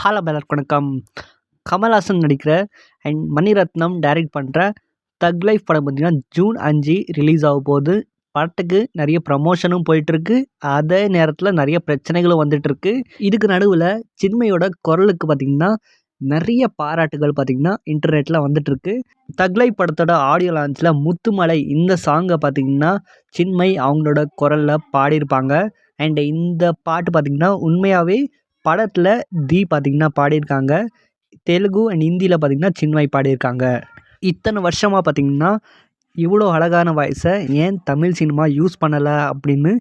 Hello வணக்கம். கமல்ஹாசன் நடிக்கிற and Mani Ratnam direct பண்ணுற தக் லைஃப் படம் பார்த்தீங்கன்னா ஜூன் 5 ரிலீஸ் ஆக போகுது. படத்துக்கு நிறைய ப்ரமோஷனும் போயிட்டுருக்கு. அதே நேரத்தில் நிறைய பிரச்சனைகளும் வந்துட்டுருக்கு. இதுக்கு நடுவில் சின்மையோட குரலுக்கு பார்த்திங்கன்னா நிறைய பாராட்டுகள் பார்த்திங்கன்னா இன்டர்நெட்டில் வந்துட்டுருக்கு. தக் லைஃப் படத்தோட ஆடியோ லான்ச்சில் முத்துமலை இந்த சாங்கை பார்த்திங்கன்னா சின்மை அவங்களோட குரலில் பாடியிருப்பாங்க. அண்ட் இந்த பாட்டு பார்த்திங்கன்னா உண்மையாகவே படத்தில் பார்த்திங்கன்னா பாடியிருக்காங்க. தெலுங்கு அண்ட் ஹிந்தியில் பார்த்திங்கன்னா சின்மை பாடியிருக்காங்க. இத்தனை வருஷமாக பார்த்திங்கன்னா இவ்வளோ அழகான வாய்ஸை ஏன் தமிழ் சினிமா யூஸ் பண்ணலை அப்படின்னு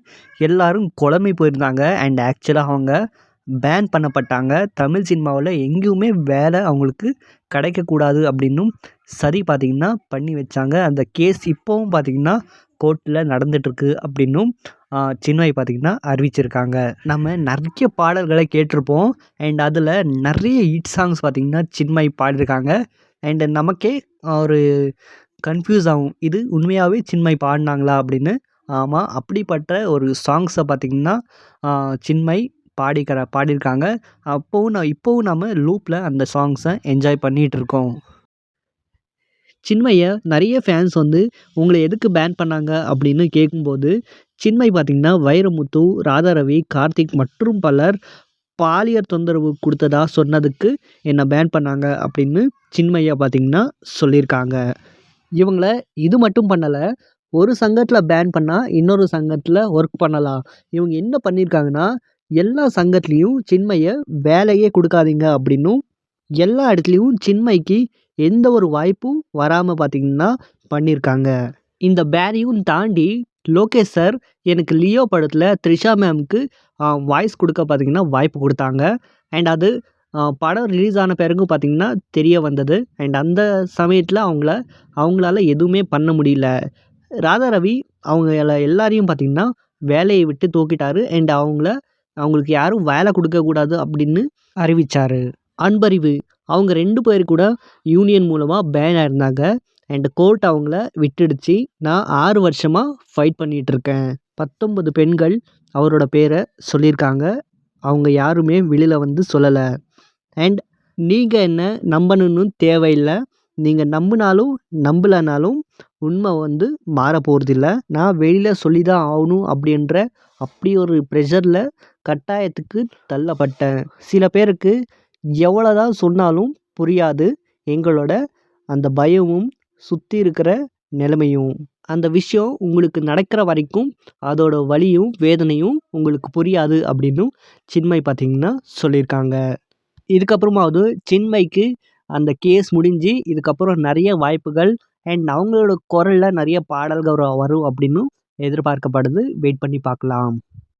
எல்லாரும் குழம்பி போயிருந்தாங்க. அண்ட் ஆக்சுவலாக அவங்க பேன் பண்ணப்பட்டாங்க. தமிழ் சினிமாவில் எங்கேயுமே வேலை அவங்களுக்கு கிடைக்கக்கூடாது அப்படின்னும் சரி பார்த்திங்கன்னா பண்ணி வச்சாங்க. அந்த கேஸ் இப்போவும் பார்த்திங்கன்னா கோர்ட்டில் நடந்துகிட்ருக்கு அப்படின்னும் சின்மை பார்த்திங்கன்னா அறிவிச்சிருக்காங்க. நம்ம நிறைய பாடல்களை கேட்டிருப்போம். அண்ட் அதில் நிறைய ஹிட் சாங்ஸ் பார்த்திங்கன்னா சின்மை பாடியிருக்காங்க. அண்டு நமக்கே ஒரு கன்ஃபியூஸ் ஆகும், இது உண்மையாகவே சின்மை பாடினாங்களா அப்படின்னு. ஆமாம், அப்படிப்பட்ட ஒரு சாங்ஸை பார்த்திங்கன்னா சின்மை பாடியிருக்காங்க. இப்போவும் நம்ம லூப்பில் அந்த சாங்ஸை என்ஜாய் பண்ணிகிட்ருக்கோம். சின்மையை நிறைய ஃபேன்ஸ் வந்து உங்களை எதுக்கு பேன் பண்ணாங்க அப்படின்னு கேட்கும்போது சின்மை பார்த்திங்கன்னா வைரமுத்து, ராதாரவி, கார்த்திக் மற்றும் பலர் பாலியல் தொந்தரவு கொடுத்ததா சொன்னதுக்கு என்னை பேன் பண்ணாங்க அப்படின்னு சின்மையை பார்த்திங்கன்னா சொல்லியிருக்காங்க. இவங்கள இது மட்டும் பண்ணலை, ஒரு சங்கத்தில் பேன் பண்ணால் இன்னொரு சங்கத்தில் ஒர்க் பண்ணலாம். இவங்க என்ன பண்ணியிருக்காங்கன்னா எல்லா சங்கத்துலேயும் சின்மையை வேலையே கொடுக்காதீங்க அப்படின்னும் எல்லா இடத்துலையும் சின்மைக்கு எந்த ஒரு வாய்ப்பும் வராமல் பார்த்திங்கன்னா பண்ணியிருக்காங்க. இந்த பேனையும் தாண்டி லோகேஷ் சார் எனக்கு லியோ படத்தில் த்ரிஷா மேம்க்கு வாய்ஸ் கொடுக்க பார்த்திங்கன்னா வாய்ப்பு கொடுத்தாங்க. அண்ட் அது படம் ரிலீஸ் ஆன பிறகு பார்த்திங்கன்னா தெரிய வந்தது. அண்ட் அந்த சமயத்தில் அவங்களால எதுவுமே பண்ண முடியல. ராதாரவி அவங்க எல்லாரையும் பார்த்திங்கன்னா வேலையை விட்டு தூக்கிட்டாரு. அண்ட் அவங்களுக்கு யாரும் வேலை கொடுக்கக்கூடாது அப்படின்னு அறிவித்தார். அன்பறிவு அவங்க 2 பேர் கூட யூனியன் மூலமாக பேன் ஆயிருந்தாங்க. அண்ட் கோர்ட் அவங்கள விட்டுடுச்சு. நான் 6 வருஷமாக ஃபைட் பண்ணிகிட்ருக்கேன். 19 பெண்கள் அவரோட பேரை சொல்லியிருக்காங்க. அவங்க யாருமே வெளியில் வந்து சொல்லலை. அண்ட் நீங்கள் என்ன நம்பணுன்னு தேவையில்லை. நீங்கள் நம்பினாலும் நம்பலைனாலும் உண்மை வந்து மாற போகிறதில்ல. நான் வெளியில் சொல்லி தான் ஆகணும் அப்படின்ற அப்படி ஒரு ப்ரெஷரில் கட்டாயத்துக்கு தள்ளப்பட்டேன். சில பேருக்கு எவ்வளோதான் சொன்னாலும் புரியாது எங்களோட அந்த பயமும் சுற்றி இருக்கிற நிலைமையும். அந்த விஷயம் உங்களுக்கு நடக்கிற வரைக்கும் அதோட வலியும் வேதனையும் உங்களுக்கு புரியாது அப்படின்னு சின்மை பார்த்திங்கன்னா சொல்லியிருக்காங்க. இதுக்கப்புறமாவது சின்மைக்கு அந்த கேஸ் முடிஞ்சு இதுக்கப்புறம் நிறைய வாய்ப்புகள் அண்ட் அவங்களோட குரலில் நிறைய பாடல்கள் வரும் அப்படின்னு எதிர்பார்க்கப்படுது. வெயிட் பண்ணி பார்க்கலாம்.